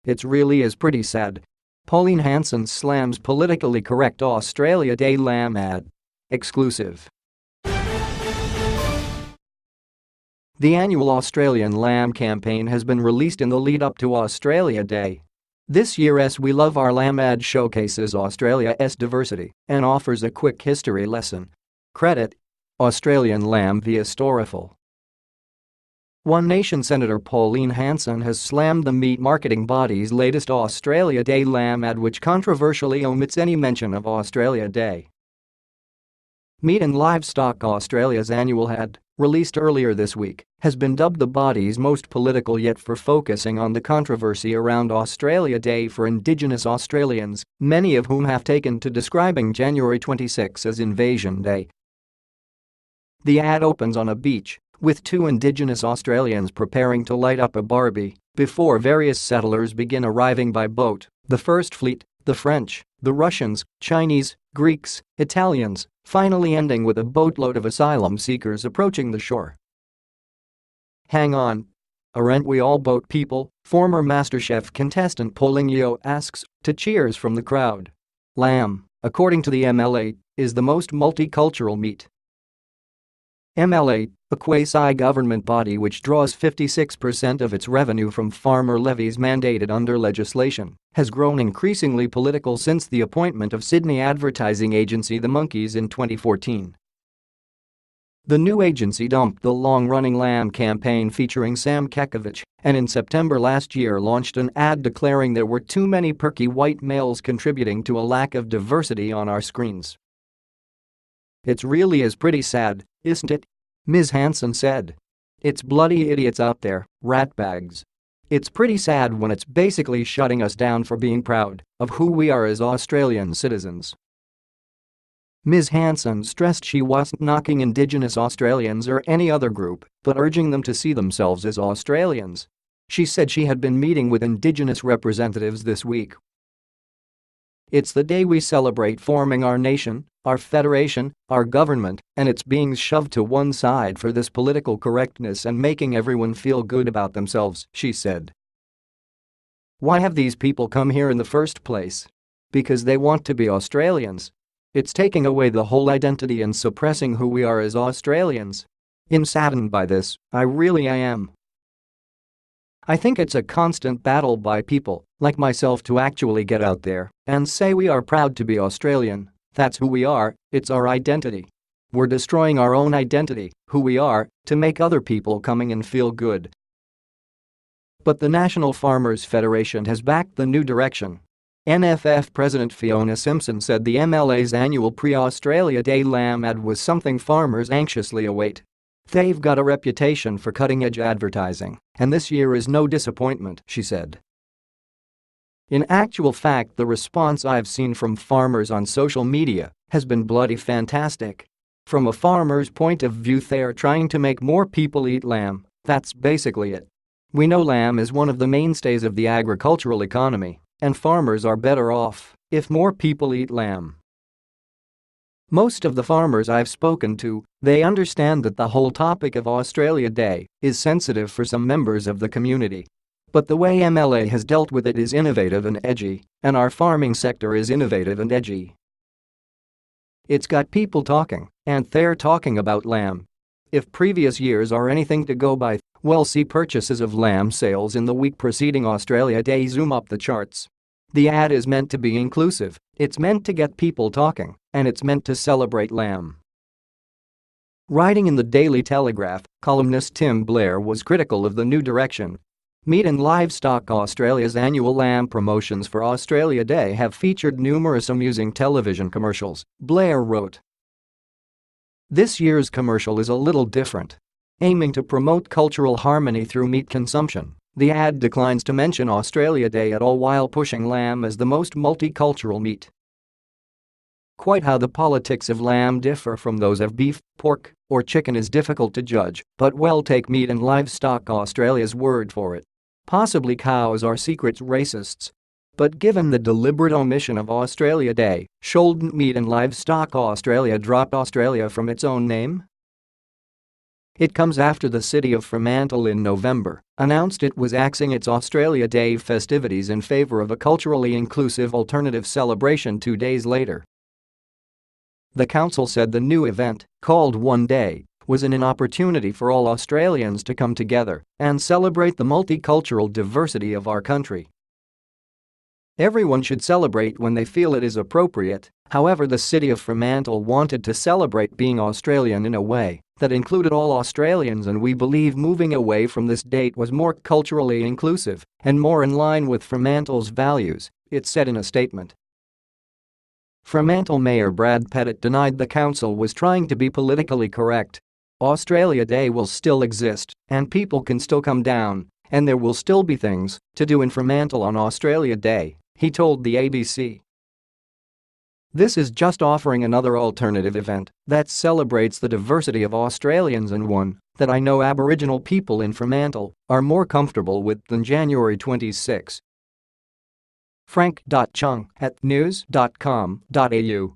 It really is pretty sad. Pauline Hanson slams politically correct Australia Day lamb ad. Exclusive. The annual Australian Lamb campaign has been released in the lead-up to Australia Day. This year's We Love Our Lamb ad showcases Australia's diversity and offers a quick history lesson. Credit: Australian Lamb via Storyful. One Nation Senator Pauline Hanson has slammed the meat marketing body's latest Australia Day lamb ad, which controversially omits any mention of Australia Day. Meat and Livestock Australia's annual ad, released earlier this week, has been dubbed the body's most political yet for focusing on the controversy around Australia Day for Indigenous Australians, many of whom have taken to describing January 26 as Invasion Day. The ad opens on a beach, with two Indigenous Australians preparing to light up a barbie before various settlers begin arriving by boat: the First Fleet, the French, the Russians, Chinese, Greeks, Italians, finally ending with a boatload of asylum seekers approaching the shore. "Hang on. Aren't we all boat people?" former MasterChef contestant Pauline Yeo asks, to cheers from the crowd. Lamb, according to the MLA, is the most multicultural meat. MLA, a quasi-government body which draws 56% of its revenue from farmer levies mandated under legislation, has grown increasingly political since the appointment of Sydney advertising agency The Monkeys in 2014. The new agency dumped the long-running Lamb campaign featuring Sam Kekovich and in September last year launched an ad declaring there were too many perky white males contributing to a lack of diversity on our screens. "It really is pretty sad, isn't it?" Ms. Hanson said. "It's bloody idiots out there, ratbags. It's pretty sad when it's basically shutting us down for being proud of who we are as Australian citizens." Ms. Hanson stressed she wasn't knocking Indigenous Australians or any other group, but urging them to see themselves as Australians. She said she had been meeting with Indigenous representatives this week. "It's the day we celebrate forming our nation, our federation, our government, and it's being shoved to one side for this political correctness and making everyone feel good about themselves," she said. "Why have these people come here in the first place? Because they want to be Australians. It's taking away the whole identity and suppressing who we are as Australians. I'm saddened by this, I really am. I think it's a constant battle by people like myself to actually get out there and say we are proud to be Australian. That's who we are, it's our identity. We're destroying our own identity, who we are, to make other people coming in feel good." But the National Farmers Federation has backed the new direction. NFF President Fiona Simpson said the MLA's annual pre-Australia Day lamb ad was something farmers anxiously await. "They've got a reputation for cutting-edge advertising, and this year is no disappointment," she said. "In actual fact, the response I've seen from farmers on social media has been bloody fantastic. From a farmer's point of view, they're trying to make more people eat lamb, that's basically it. We know lamb is one of the mainstays of the agricultural economy, and farmers are better off if more people eat lamb." Most of the farmers I've spoken to, they understand that the whole topic of Australia Day is sensitive for some members of the community. But the way MLA has dealt with it is innovative and edgy, and our farming sector is innovative and edgy. It's got people talking, and they're talking about lamb. If previous years are anything to go by, well, see purchases of lamb sales in the week preceding Australia Day zoom up the charts. The ad is meant to be inclusive, it's meant to get people talking, and it's meant to celebrate lamb. Writing in the Daily Telegraph, columnist Tim Blair was critical of the new direction. Meat and Livestock Australia's annual lamb promotions for Australia Day have featured numerous amusing television commercials, Blair wrote. This year's commercial is a little different. Aiming to promote cultural harmony through meat consumption, the ad declines to mention Australia Day at all while pushing lamb as the most multicultural meat. Quite how the politics of lamb differ from those of beef, pork, or chicken is difficult to judge, but well, take Meat and Livestock Australia's word for it. Possibly cows are secret racists. But given the deliberate omission of Australia Day, shouldn't Meat and Livestock Australia drop Australia from its own name? It comes after the city of Fremantle in November announced it was axing its Australia Day festivities in favor of a culturally inclusive alternative celebration 2 days later. The council said the new event, called One Day, was an opportunity for all Australians to come together and celebrate the multicultural diversity of our country. Everyone should celebrate when they feel it is appropriate. However, the city of Fremantle wanted to celebrate being Australian in a way that included all Australians, and we believe moving away from this date was more culturally inclusive and more in line with Fremantle's values, it said in a statement. Fremantle Mayor Brad Pettit denied the council was trying to be politically correct. Australia Day will still exist, and people can still come down, and there will still be things to do in Fremantle on Australia Day, he told the ABC. This is just offering another alternative event that celebrates the diversity of Australians, and one that I know Aboriginal people in Fremantle are more comfortable with than January 26. Frank.Chung at news.com.au